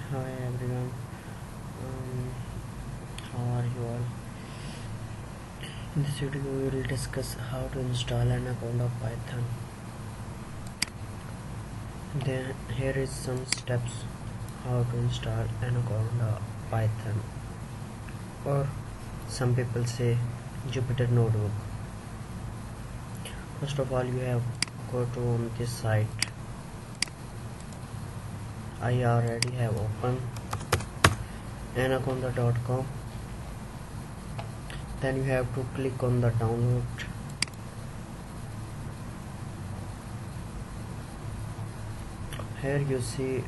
Hi everyone, how are you all? In this video we will discuss how to install Anaconda Python. Then here is some steps how to install Anaconda Python, or some people say Jupyter Notebook. First of all, you have go to on this site. I already have opened anaconda.com. Then you have to click on the download. Here you see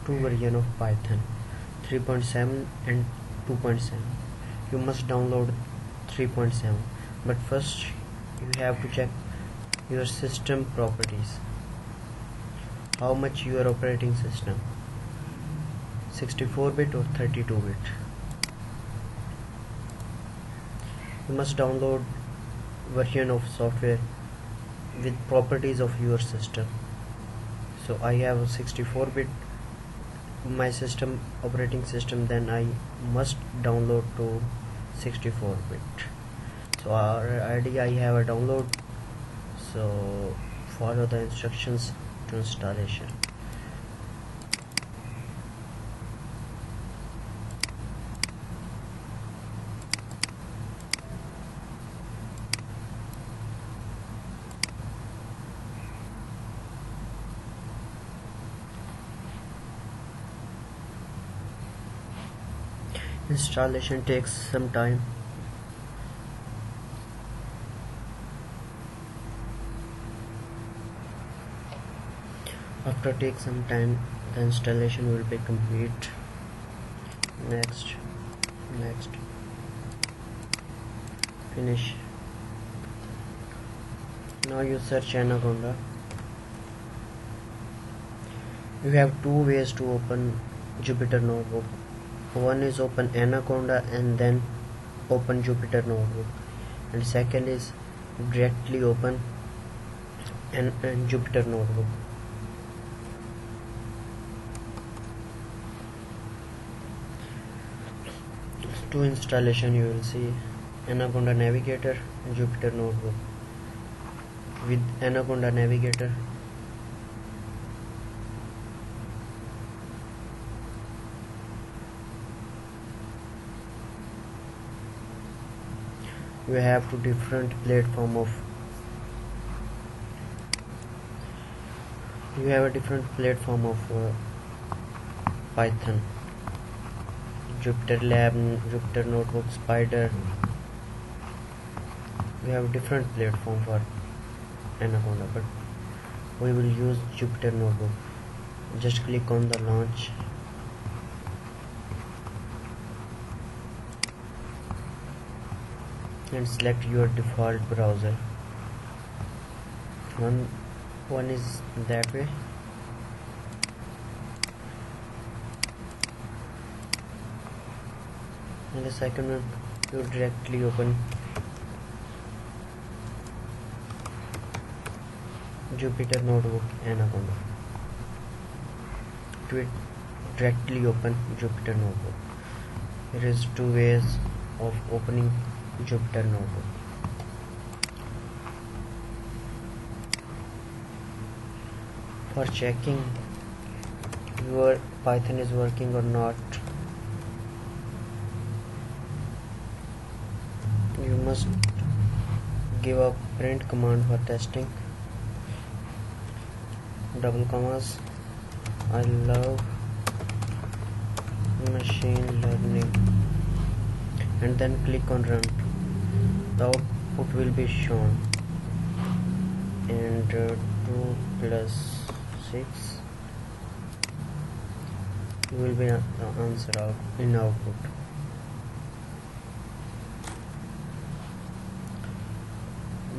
two versions of Python, 3.7 and 2.7. You must download 3.7, but first you have to check your system properties. How much your operating system, 64-bit or 32-bit. You must download version of software with properties of your system. So I have 64-bit my system operating system, then I must download to 64-bit. So already I have a download, so follow the instructions to installation. Installation takes some time. After take some time, the installation will be complete. Next, finish. Now you search Anaconda. You have two ways to open Jupyter Notebook. One is open Anaconda and then open Jupyter Notebook, and second is directly open and Jupyter Notebook. Two installation you will see Anaconda Navigator and Jupyter Notebook. With Anaconda Navigator, you have two different platform of a different platform of Python. Jupyter Lab, Jupyter Notebook, Spider. We have different platform for Anaconda, but we will use Jupyter Notebook. Just click on the launch. And select your default browser. One is that way. And the second one, you directly open Jupyter Notebook Anaconda. To directly open Jupyter Notebook. There is two ways of opening Jupyter Notebook. For checking your Python is working or not, you must give a print command for testing. Double commas, I love machine learning, and then click on run. The output will be shown, and 2 plus 6 will be the answer out in output.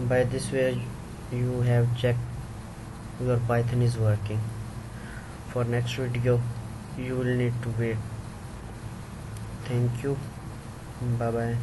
By this way you have checked your Python is working. For next video you will need to wait. Thank you. Bye bye.